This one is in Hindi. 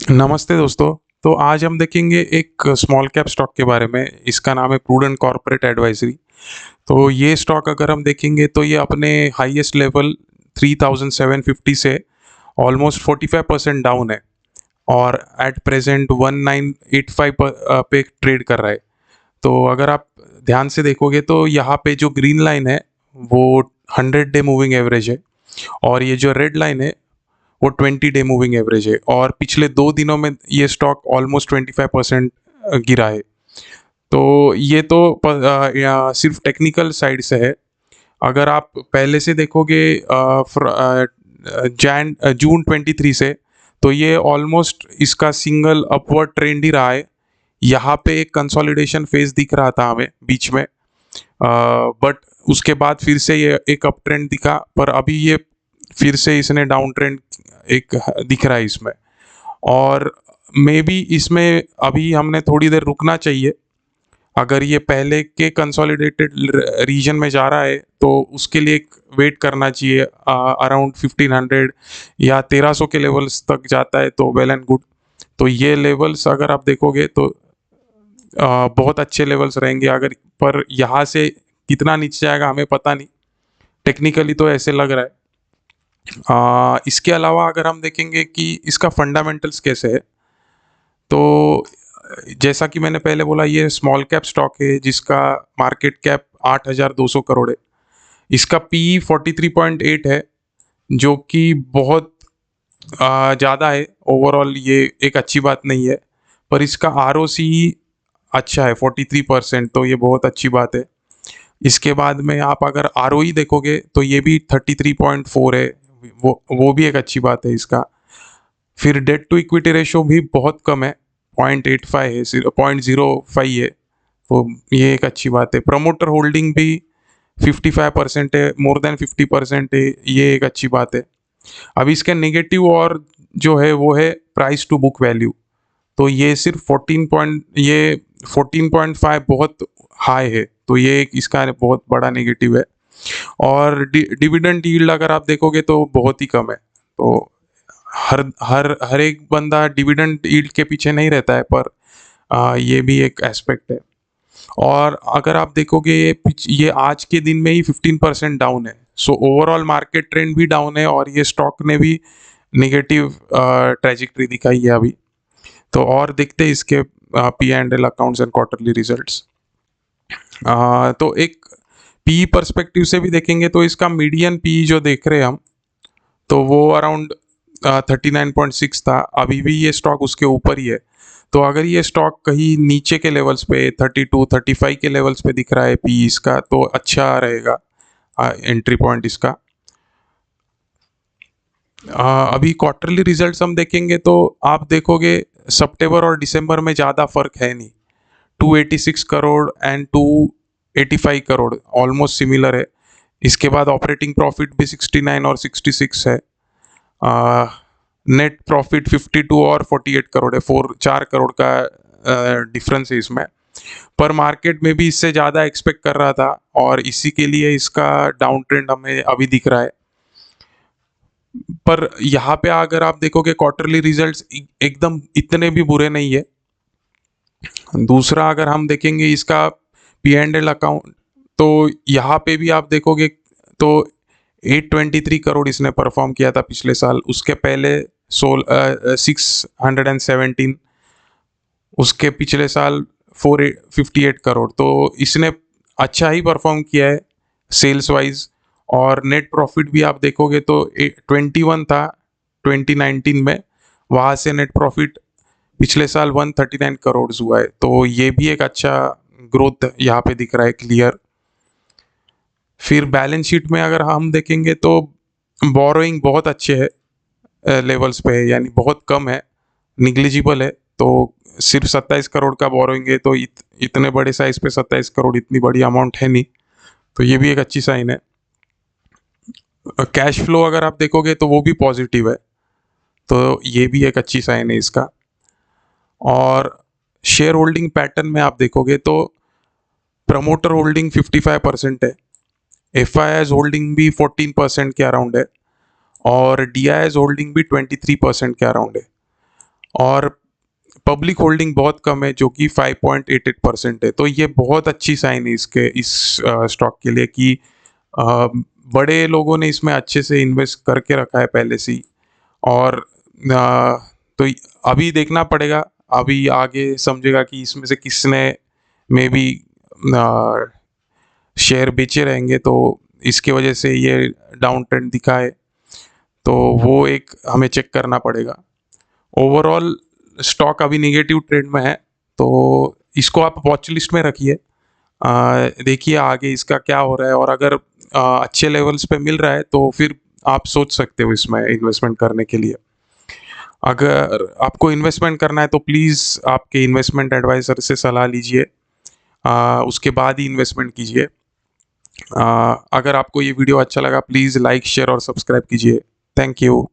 नमस्ते दोस्तों। तो आज हम देखेंगे एक स्मॉल कैप स्टॉक के बारे में। इसका नाम है प्रूडेंट कॉर्पोरेट एडवाइजरी। तो ये स्टॉक अगर हम देखेंगे तो ये अपने हाईएस्ट लेवल 3750 से ऑलमोस्ट 45% डाउन है और एट प्रेजेंट 1985 पे ट्रेड कर रहा है। तो अगर आप ध्यान से देखोगे तो यहाँ पे जो ग्रीन लाइन है वो 100 डे मूविंग एवरेज है और ये जो रेड लाइन है वो 20 डे मूविंग एवरेज है और पिछले 2 दिनों में ये स्टॉक ऑलमोस्ट 25% गिरा है। तो ये तो सिर्फ टेक्निकल साइड से है। अगर आप पहले से देखोगे जून 23 से, तो ये ऑलमोस्ट इसका सिंगल अपवर्ड ट्रेंड ही रहा है। यहाँ पे एक कंसोलिडेशन फेज दिख रहा था हमें बीच में, बट उसके बाद फिर से ये एक अप ट्रेंड दिखा, पर अभी ये फिर से इसने डाउन ट्रेंड एक दिख रहा है इसमें। और मे बी इसमें अभी हमने थोड़ी देर रुकना चाहिए। अगर ये पहले के कंसोलिडेटेड रीजन में जा रहा है तो उसके लिए एक वेट करना चाहिए। अराउंड 1500 या 1300 के लेवल्स तक जाता है तो वेल एंड गुड। तो ये लेवल्स अगर आप देखोगे तो बहुत अच्छे लेवल्स रहेंगे। अगर पर यहाँ से कितना नीचे जाएगा हमें पता नहीं, टेक्निकली तो ऐसे लग रहा है। इसके अलावा अगर हम देखेंगे कि इसका फंडामेंटल्स कैसे है, तो जैसा कि मैंने पहले बोला, ये स्मॉल कैप स्टॉक है जिसका मार्केट कैप 8,200 करोड़ है। इसका पी 43.8 है, जो कि बहुत ज़्यादा है। ओवरऑल ये एक अच्छी बात नहीं है, पर इसका आर ओ सी अच्छा है 43%, तो ये बहुत अच्छी बात है। इसके बाद में आप अगर आर ओ ई देखोगे तो ये भी 33.4 है, वो भी एक अच्छी बात है इसका। फिर डेट टू इक्विटी रेशो भी बहुत कम है, 0.85 है, 0.05 है। तो ये एक अच्छी बात है। प्रमोटर होल्डिंग भी 55% है, मोर देन 50% है, ये एक अच्छी बात है। अब इसके नेगेटिव और जो है वो है प्राइस टू बुक वैल्यू। तो ये सिर्फ 14.5 बहुत हाई है, तो ये एक इसका बहुत बड़ा नेगेटिव है। और डिविडेंड यील्ड अगर आप देखोगे तो बहुत ही कम है। तो हर हर हर एक बंदा डिविडेंड यील्ड के पीछे नहीं रहता है, पर ये भी एक एस्पेक्ट है। और अगर आप देखोगे ये आज के दिन में ही 15% डाउन है। सो ओवरऑल मार्केट ट्रेंड भी डाउन है और ये स्टॉक ने भी निगेटिव ट्रेजेक्टरी दिखाई है अभी। तो और देखते हैं इसके P and L accounts and quarterly results. तो एक पी परस्पेक्टिव से भी देखेंगे तो इसका मीडियन पी जो देख रहे हैं हम, तो वो अराउंड 39.6 था। अभी भी ये स्टॉक उसके ऊपर ही है। तो अगर ये स्टॉक कहीं नीचे के लेवल्स पे 32-35 के लेवल्स पे दिख रहा है पी इसका, तो अच्छा रहेगा एंट्री पॉइंट इसका। अभी क्वार्टरली रिजल्ट्स हम देखेंगे तो आप देखोगे सितंबर और दिसंबर में ज़्यादा फर्क है नहीं। 286 crore and 285 crore almost similar है। इसके बाद ऑपरेटिंग प्रॉफिट भी 69 और 66 है। नेट प्रॉफिट 52 और 48 करोड़ है, 4 करोड़ का डिफरेंस है इसमें। पर मार्केट में भी इससे ज़्यादा एक्सपेक्ट कर रहा था और इसी के लिए इसका डाउन ट्रेंड हमें अभी दिख रहा है। पर यहाँ पे अगर आप देखोगे क्वार्टरली रिजल्ट्स एकदम इतने भी बुरे नहीं है। दूसरा अगर हम देखेंगे इसका पी एंड एल अकाउंट, तो यहाँ पे भी आप देखोगे तो 823 करोड़ इसने परफॉर्म किया था पिछले साल। उसके पहले 617, उसके पिछले साल 458 करोड़। तो इसने अच्छा ही परफॉर्म किया है सेल्स वाइज। और नेट प्रॉफिट भी आप देखोगे तो 21 था 2019 में, वहाँ से नेट प्रॉफिट पिछले साल 139 करोड़ हुआ है। तो ये भी एक अच्छा ग्रोथ यहाँ पे दिख रहा है क्लियर। फिर बैलेंस शीट में अगर हम देखेंगे तो बोरोइंग बहुत अच्छे है, लेवल्स पे है, यानी बहुत कम है, निग्लिजिबल है। तो सिर्फ 27 करोड़ का बोरोइंग है, तो इतने बड़े साइज पे 27 करोड़ इतनी बड़ी अमाउंट है नहीं। तो ये भी एक अच्छी साइन है। कैश फ्लो अगर आप देखोगे तो वो भी पॉजिटिव है, तो ये भी एक अच्छी साइन है इसका। और शेयर होल्डिंग पैटर्न में आप देखोगे तो प्रमोटर होल्डिंग 55% है, एफ आई एज होल्डिंग भी 14% के अराउंड है और डी आई एज होल्डिंग भी 23% के अराउंड है। और पब्लिक होल्डिंग बहुत कम है जो कि 5.88% है। तो ये बहुत अच्छी साइन है इसके इस स्टॉक के लिए कि अ, बड़े लोगों ने इसमें अच्छे से इन्वेस्ट करके रखा है पहले से ही। और तो अभी देखना पड़ेगा, अभी आगे समझेगा कि इसमें से किसने मे बी शेयर बेचे रहेंगे तो इसके वजह से ये डाउन ट्रेंड दिखा है। तो वो एक हमें चेक करना पड़ेगा। ओवरऑल स्टॉक अभी नेगेटिव ट्रेंड में है, तो इसको आप वॉच लिस्ट में रखिए। देखिए आगे इसका क्या हो रहा है, और अगर अच्छे लेवल्स पे मिल रहा है तो फिर आप सोच सकते हो इसमें इन्वेस्टमेंट करने के लिए। अगर आपको इन्वेस्टमेंट करना है तो प्लीज़ आपके इन्वेस्टमेंट एडवाइज़र से सलाह लीजिए, उसके बाद ही इन्वेस्टमेंट कीजिए। अगर आपको ये वीडियो अच्छा लगा प्लीज़ लाइक शेयर और सब्सक्राइब कीजिए। Thank you.